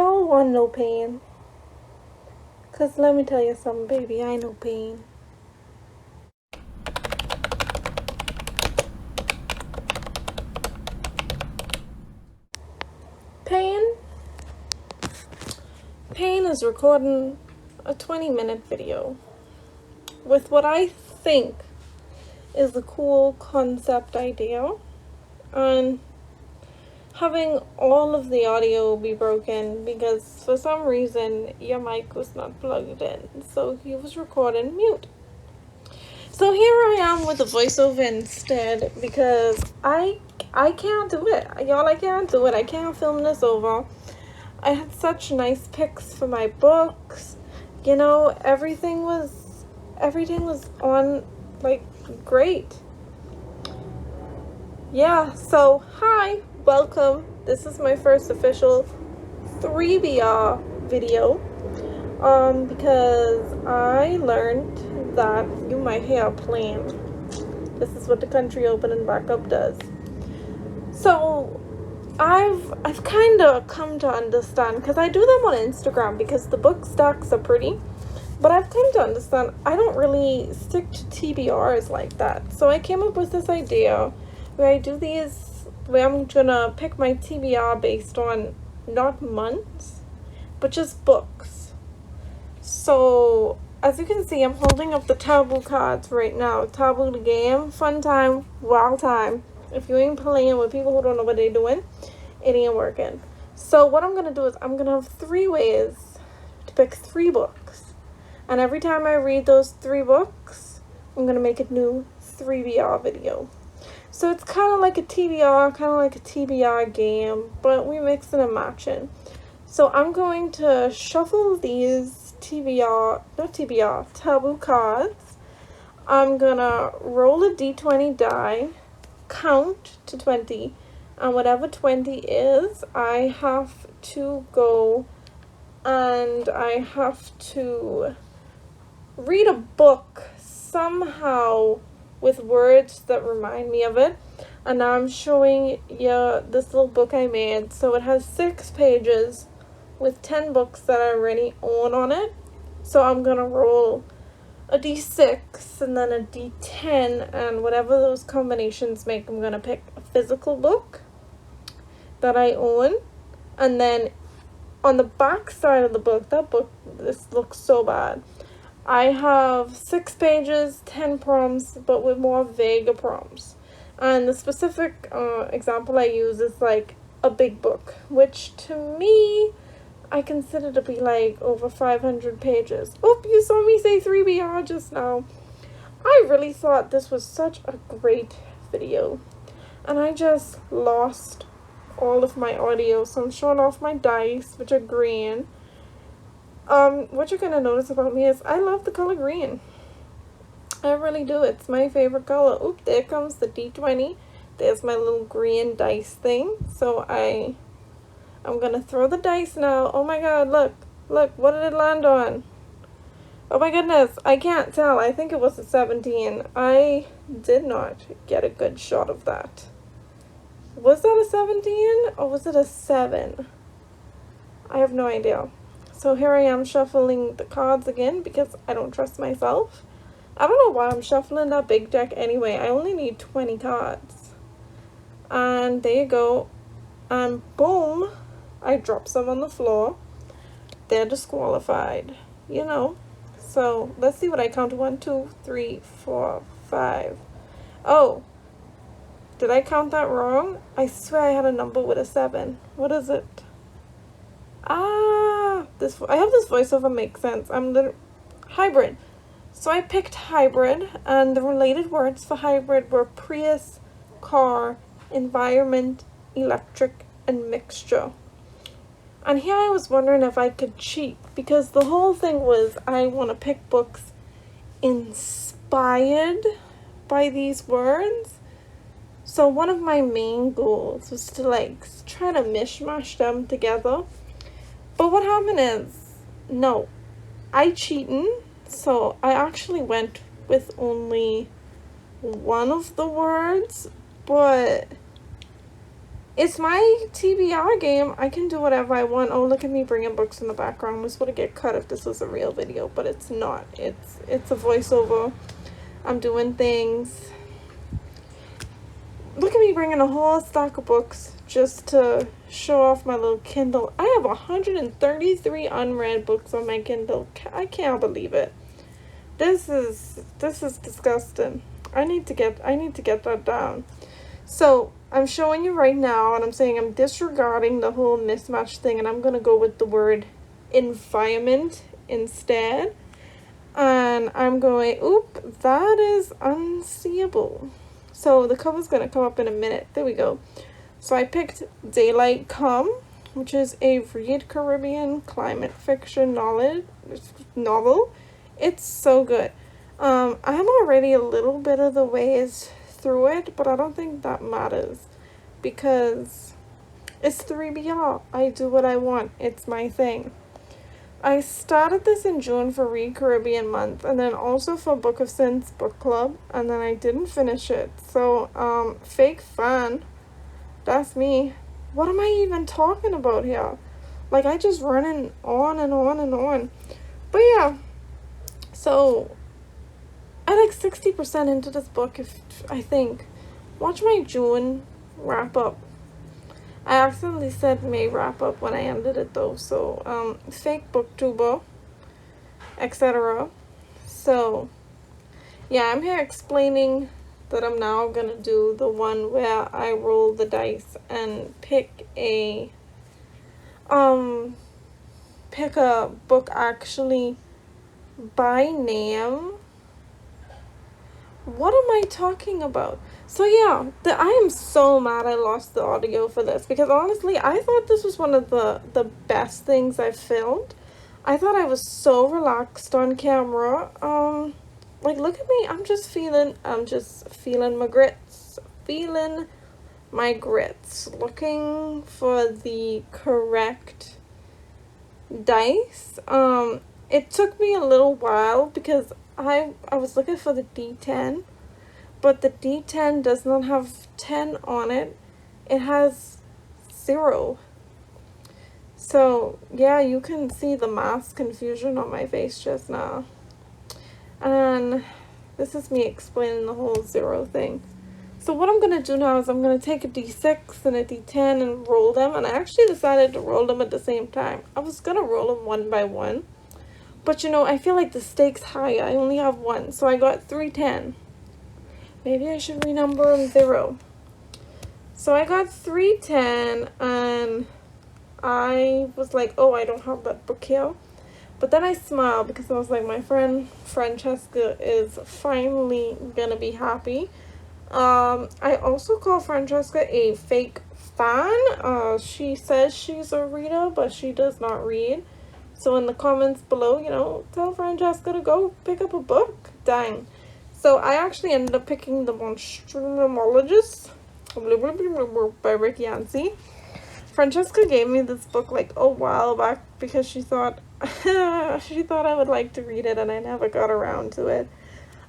don't want no pain. Cause let me tell you something, baby, I know pain. Pain is recording a 20-minute video with what I think is a cool concept idea, and having all of the audio be broken because for some reason your mic was not plugged in, so he was recording mute. So here I am with a voiceover instead because I can't do it, y'all. I can't do it. I can't film this over. I had such nice picks for my books, you know, everything was on, like, great. Yeah, so hi, welcome. This is my first official 3BR video, because I learned that you might hear a plane. This is what the country opening back up does. So I've kind of come to understand, because I do them on Instagram because the book stacks are pretty, but I've come to understand I don't really stick to TBRs like that. So I came up with this idea where I do these, where I'm gonna pick my TBR based on not months, but just books. So as you can see, I'm holding up the Taboo cards right now. Taboo the game, fun time, wild time. If you ain't playing with people who don't know what they're doing, it ain't working. So what I'm gonna do is I'm gonna have 3 ways to pick 3 books, and every time I read those 3 books, I'm gonna make a new 3BR video. So it's kind of like a TBR, kind of like a TBR game, but we mixing and matching. So I'm going to shuffle these Taboo cards. I'm gonna roll a d20 die, count to 20, and whatever 20 is, I have to go and I have to read a book somehow with words that remind me of it. And now I'm showing you this little book I made. So it has 6 pages with 10 books that I already own on it. So I'm gonna roll a d6 and then a d10, and whatever those combinations make, I'm gonna pick a physical book that I own. And then on the back side of the book, this looks so bad, I have 6 pages, 10 prompts, but with more vague prompts. And the specific example I use is like a big book, which to me, I consider to be like over 500 pages. Oh, you saw me say 3BR just now. I really thought this was such a great video, and I just lost all of my audio, so I'm showing off my dice, which are green. What you're gonna notice about me is I love the color green. I really do. It's my favorite color. Oop, there comes the d20. There's my little green dice thing. So I'm gonna throw the dice now. Oh my god, look, what did it land on? Oh my goodness, I can't tell. I think it was a 17. I did not get a good shot of that. Was that a 17 or was it a 7? I have no idea. So here I am shuffling the cards again because I don't trust myself. I don't know why I'm shuffling that big deck anyway. I only need 20 cards. And there you go. And boom, I drop some on the floor. They're disqualified, you know. So let's see what I count. 1, 2, 3, 4, 5. Oh, did I count that wrong? I swear I had a number with a 7. What is it? I have this voiceover makes sense. Hybrid. So I picked hybrid, and the related words for hybrid were Prius, car, environment, electric, and mixture. And here I was wondering if I could cheat, because the whole thing was I want to pick books inspired by these words. So one of my main goals was to like try to mishmash them together. But what happened is, no, I cheated. So I actually went with only one of the words, but It's my TBR game. I can do whatever I want. Oh, look at me bringing books in the background. This would get cut if this was a real video, but it's not. It's a voiceover. I'm doing things. Look at me bringing a whole stack of books just to show off my little Kindle. I have 133 unread books on my Kindle. I can't believe it. This is disgusting. I need to get that down. So I'm showing you right now, and I'm saying I'm disregarding the whole mismatch thing, and I'm gonna go with the word environment instead. And I'm going, oop, that is unseeable. So the cover's gonna come up in a minute. There we go. So I picked Daylight Come, which is a Read Caribbean climate fiction novel. It's so good. I'm already a little bit of the ways through it, but I don't think that matters because it's 3BR. I do what I want. It's my thing. I started this in June for Read Caribbean month, and then also for Book of Sins book club, and then I didn't finish it. So fake fan. That's me. What am I even talking about here? Like, I just running on and on and on. But yeah, so I like 60% into this book, if I think. Watch my June wrap up. I accidentally said May wrap up when I ended it though. So fake booktuber, etc. So yeah, I'm here explaining that I'm now gonna do the one where I roll the dice and pick a book actually by name. What am I talking about? So yeah, I am so mad I lost the audio for this, because honestly I thought this was one of the best things I filmed. I thought I was so relaxed on camera. Like, look at me. I'm just feeling my grits. Feeling my grits. Looking for the correct dice. It took me a little while because I was looking for the D10, but the D10 does not have 10 on it. It has 0. So yeah, you can see the mass confusion on my face just now. And this is me explaining the whole 0 thing. So what I'm going to do now is I'm going to take a D6 and a D10 and roll them. And I actually decided to roll them at the same time. I was going to roll them one by one. But you know, I feel like the stakes higher. I only have 1. So I got 310. Maybe I should renumber them 0. So I got 310 and I was like, oh, I don't have that book here. But then I smiled because I was like, my friend Francesca is finally gonna be happy. I also call Francesca a fake fan. She says she's a reader, but she does not read. So in the comments below, you know, tell Francesca to go pick up a book. Dang. So I actually ended up picking The Monstrumologist by Rick Yancey. Francesca gave me this book like a while back because she thought I would like to read it, and I never got around to it.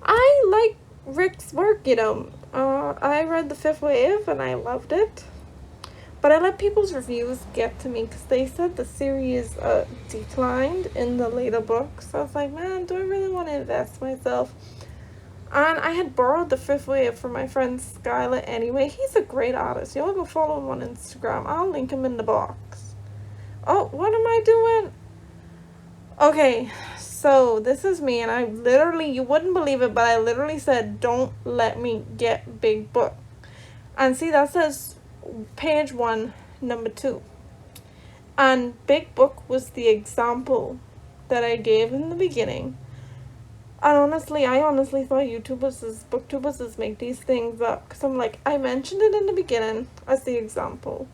I like Rick's work, you know. I read The Fifth Wave and I loved it, but I let people's reviews get to me because they said the series declined in the later books. So I was like, man, do I really want to invest myself? And I had borrowed The Fifth Wave from my friend Skylar anyway. He's a great artist. Y'all go follow him on Instagram. I'll link him in the box. Oh, what am I doing? Okay, so this is me, and I literally, you wouldn't believe it, but I literally said, don't let me get big book. And see, that says page 1, number 2. And big book was the example that I gave in the beginning. And I honestly thought booktubers make these things up. Because I'm like, I mentioned it in the beginning as the example.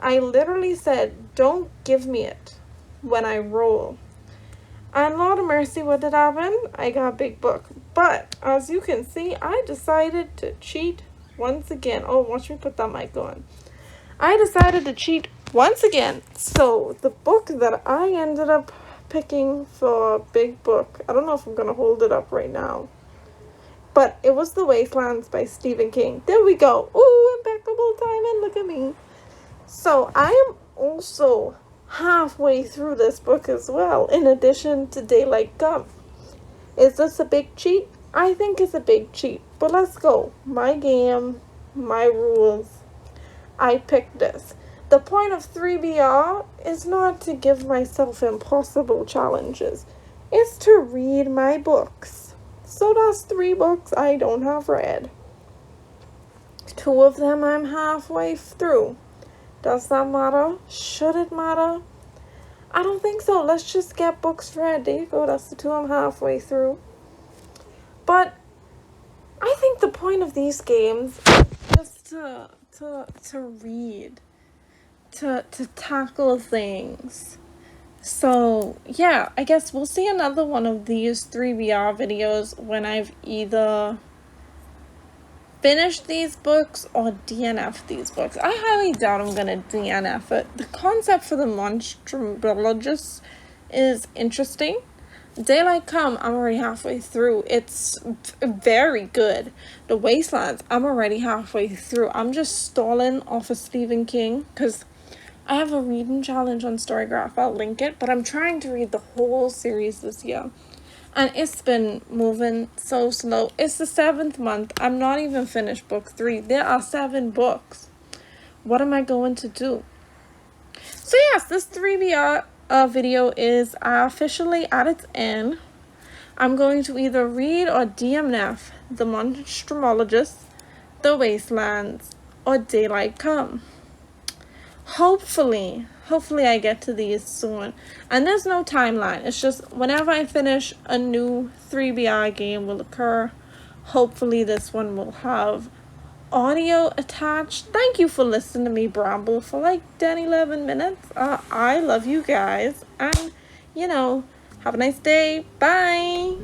I literally said, don't give me it when I roll. And Lord of mercy, what did happen? I got big book. But, as you can see, I decided to cheat once again. Oh, watch me put that mic on. I decided to cheat once again. So, the book that I ended up picking for big book, I don't know if I'm gonna hold it up right now, but it was The Wastelands by Stephen King. There we go. Ooh, impeccable timing. Look at me. So I am also halfway through this book as well, in addition to Daylight Come. Is this a big cheat? I think it's a big cheat, but let's go. My game, my rules. I picked this. The point of 3BR is not to give myself impossible challenges. It's to read my books. So that's 3 books I don't have read. 2 of them I'm halfway through. Does that matter? Should it matter? I don't think so. Let's just get books read. There you go. That's the 2 I'm halfway through. But I think the point of these games is just to read, to tackle things. So yeah, I guess we'll see another one of these 3BR videos when I've either finished these books or DNF these books. I highly doubt I'm gonna DNF it. The concept for the monstrologist is interesting. Daylight Come, I'm already halfway through. It's very good. The Wastelands, I'm already halfway through. I'm just stalling off of Stephen King because I have a reading challenge on Storygraph. I'll link it, but I'm trying to read the whole series this year. And it's been moving so slow. It's the 7th month. I'm not even finished book 3. There are 7 books. What am I going to do? So yes, this 3BR video is officially at its end. I'm going to either read or DNF The Monstrologist, The Wastelands, or Daylight Come. Hopefully I get to these soon. And there's no timeline. It's just whenever I finish a new 3BR game will occur. Hopefully this one will have audio attached. Thank you for listening to me bramble for like 10-11 minutes. I love you guys. And, have a nice day. Bye.